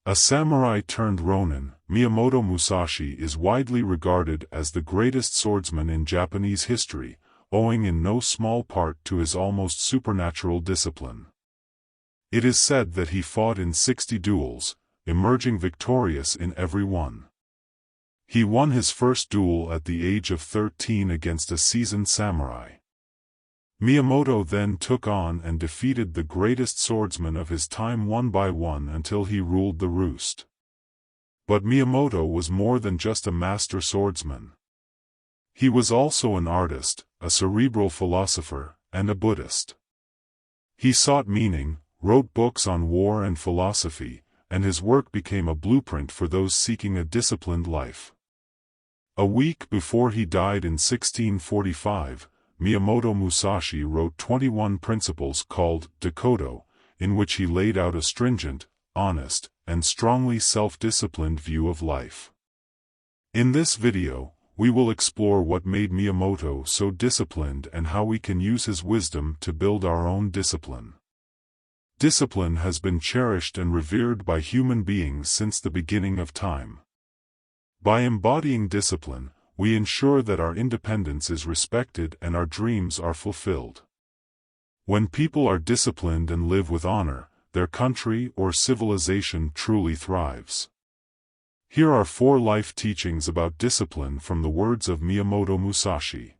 A samurai turned ronin, Miyamoto Musashi is widely regarded as the greatest swordsman in Japanese history, owing in no small part to his almost supernatural discipline. It is said that he fought in 60 duels, emerging victorious in every one. He won his first duel at the age of 13 against a seasoned samurai. Miyamoto then took on and defeated the greatest swordsman of his time one by one until he ruled the roost. But Miyamoto was more than just a master swordsman. He was also an artist, a cerebral philosopher, and a Buddhist. He sought meaning, wrote books on war and philosophy, and his work became a blueprint for those seeking a disciplined life. A week before he died in 1645, Miyamoto Musashi wrote 21 principles called devote, in which he laid out a stringent, honest, and strongly self-disciplined view of life. In this video, we will explore what made Miyamoto so disciplined and how we can use his wisdom to build our own discipline. Discipline has been cherished and revered by human beings since the beginning of time. By embodying discipline, we ensure that our independence is respected and our dreams are fulfilled. When people are disciplined and live with honor, their country or civilization truly thrives. Here are 4 life teachings about discipline from the words of Miyamoto Musashi.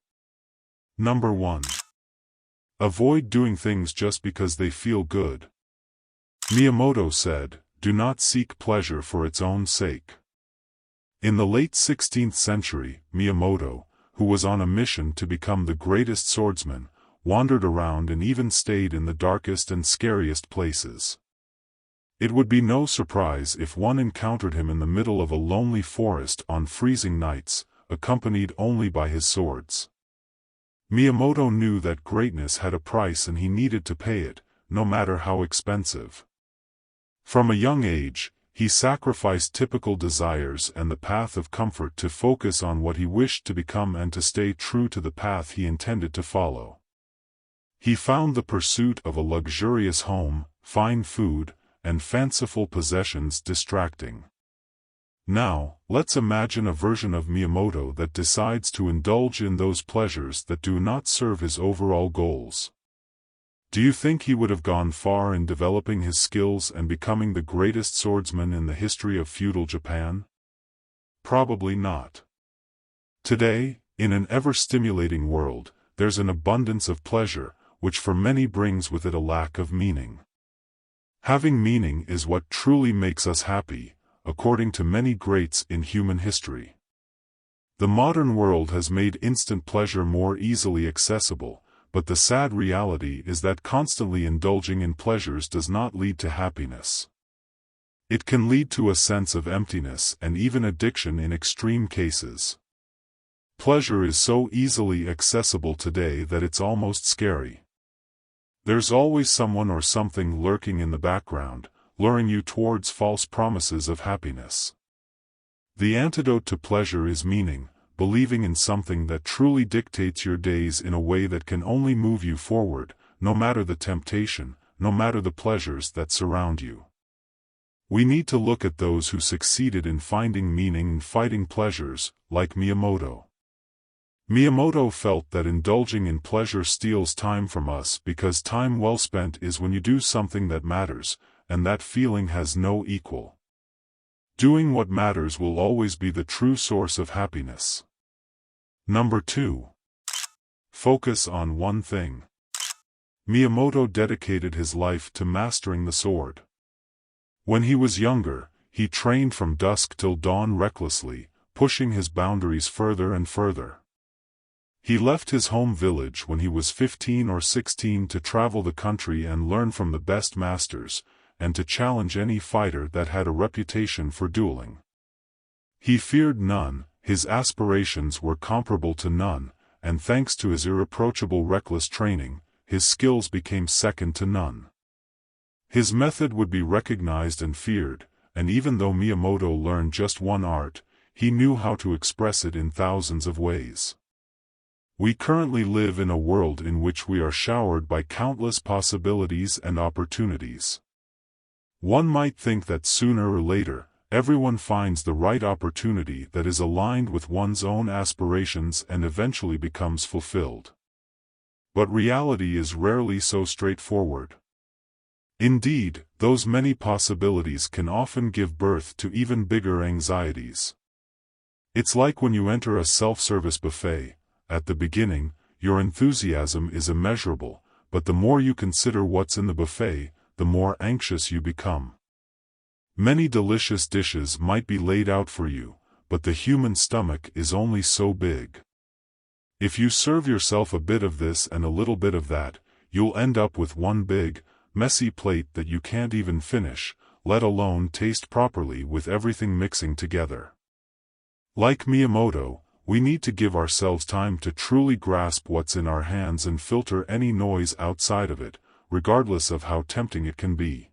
Number 1. Avoid doing things just because they feel good. Miyamoto said, "Do not seek pleasure for its own sake." In the late 16th century, Miyamoto, who was on a mission to become the greatest swordsman, wandered around and even stayed in the darkest and scariest places. It would be no surprise if one encountered him in the middle of a lonely forest on freezing nights, accompanied only by his swords. Miyamoto knew that greatness had a price and he needed to pay it, no matter how expensive. From a young age, he sacrificed typical desires and the path of comfort to focus on what he wished to become and to stay true to the path he intended to follow. He found the pursuit of a luxurious home, fine food, and fanciful possessions distracting. Now, let's imagine a version of Miyamoto that decides to indulge in those pleasures that do not serve his overall goals. Do you think he would have gone far in developing his skills and becoming the greatest swordsman in the history of feudal Japan? Probably not. Today, in an ever-stimulating world, there's an abundance of pleasure, which for many brings with it a lack of meaning. Having meaning is what truly makes us happy, according to many greats in human history. The modern world has made instant pleasure more easily accessible, but the sad reality is that constantly indulging in pleasures does not lead to happiness. It can lead to a sense of emptiness and even addiction in extreme cases. Pleasure is so easily accessible today that it's almost scary. There's always someone or something lurking in the background, luring you towards false promises of happiness. The antidote to pleasure is meaning, believing in something that truly dictates your days in a way that can only move you forward, no matter the temptation, no matter the pleasures that surround you. We need to look at those who succeeded in finding meaning in fighting pleasures, like Miyamoto. Miyamoto felt that indulging in pleasure steals time from us because time well spent is when you do something that matters, and that feeling has no equal. Doing what matters will always be the true source of happiness. Number 2. Focus on one thing. Miyamoto dedicated his life to mastering the sword. When he was younger, he trained from dusk till dawn recklessly, pushing his boundaries further and further. He left his home village when he was 15 or 16 to travel the country and learn from the best masters, and to challenge any fighter that had a reputation for dueling. He feared none, his aspirations were comparable to none, and thanks to his irreproachable reckless training, his skills became second to none. His method would be recognized and feared, and even though Miyamoto learned just one art, he knew how to express it in thousands of ways. We currently live in a world in which we are showered by countless possibilities and opportunities. One might think that sooner or later, everyone finds the right opportunity that is aligned with one's own aspirations and eventually becomes fulfilled. But reality is rarely so straightforward. Indeed, those many possibilities can often give birth to even bigger anxieties. It's like when you enter a self-service buffet. At the beginning, your enthusiasm is immeasurable, but the more you consider what's in the buffet, the more anxious you become. Many delicious dishes might be laid out for you, but the human stomach is only so big. If you serve yourself a bit of this and a little bit of that, you'll end up with one big, messy plate that you can't even finish, let alone taste properly with everything mixing together. Like Miyamoto, we need to give ourselves time to truly grasp what's in our hands and filter any noise outside of it, regardless of how tempting it can be.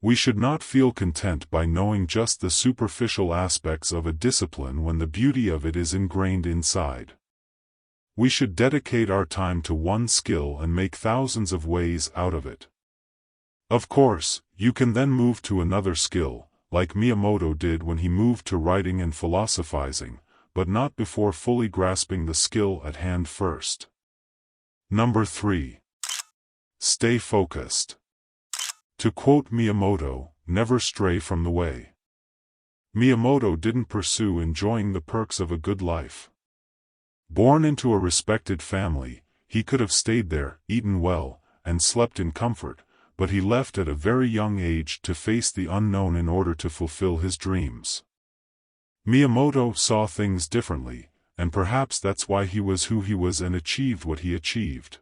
We should not feel content by knowing just the superficial aspects of a discipline when the beauty of it is ingrained inside. We should dedicate our time to one skill and make thousands of ways out of it. Of course, you can then move to another skill, like Miyamoto did when he moved to writing and philosophizing, but not before fully grasping the skill at hand first. Number 3. Stay focused. To quote Miyamoto, never stray from the way. Miyamoto didn't pursue enjoying the perks of a good life. Born into a respected family, he could have stayed there, eaten well, and slept in comfort, but he left at a very young age to face the unknown in order to fulfill his dreams. Miyamoto saw things differently, and perhaps that's why he was who he was and achieved what he achieved.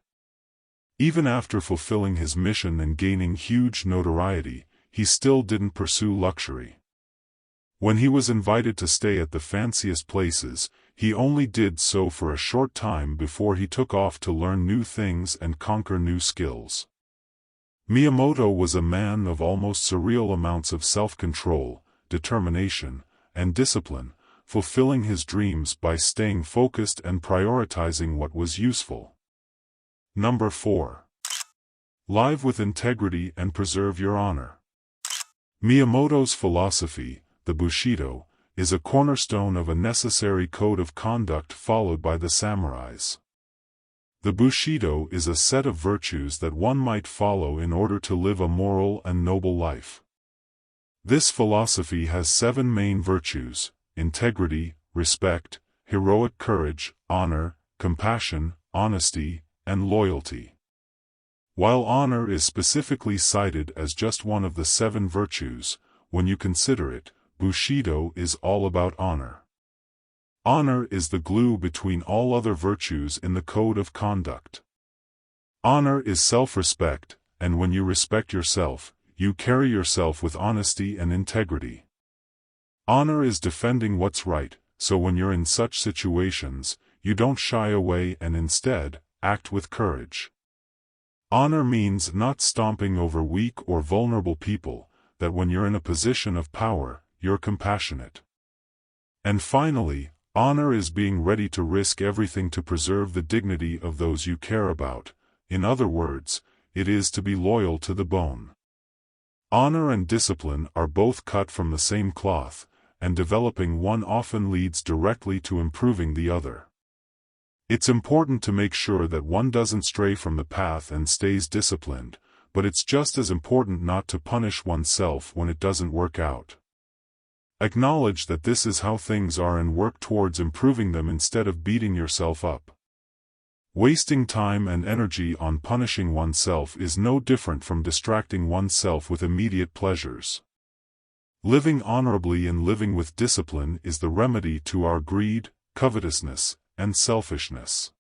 Even after fulfilling his mission and gaining huge notoriety, he still didn't pursue luxury. When he was invited to stay at the fanciest places, he only did so for a short time before he took off to learn new things and conquer new skills. Miyamoto was a man of almost surreal amounts of self-control, determination, and discipline, fulfilling his dreams by staying focused and prioritizing what was useful. Number 4. Live with integrity and preserve your honor. Miyamoto's philosophy, the Bushido, is a cornerstone of a necessary code of conduct followed by the samurais. The Bushido is a set of virtues that one might follow in order to live a moral and noble life. This philosophy has 7 main virtues: integrity, respect, heroic courage, honor, compassion, honesty, and loyalty. While honor is specifically cited as just one of the 7 virtues, when you consider it, Bushido is all about honor. Honor is the glue between all other virtues in the code of conduct. Honor is self-respect, and when you respect yourself, you carry yourself with honesty and integrity. Honor is defending what's right, so when you're in such situations, you don't shy away and instead, act with courage. Honor means not stomping over weak or vulnerable people, that when you're in a position of power, you're compassionate. And finally, honor is being ready to risk everything to preserve the dignity of those you care about. In other words, it is to be loyal to the bone. Honor and discipline are both cut from the same cloth, and developing one often leads directly to improving the other. It's important to make sure that one doesn't stray from the path and stays disciplined, but it's just as important not to punish oneself when it doesn't work out. Acknowledge that this is how things are and work towards improving them instead of beating yourself up. Wasting time and energy on punishing oneself is no different from distracting oneself with immediate pleasures. Living honorably and living with discipline is the remedy to our greed, covetousness, and selfishness.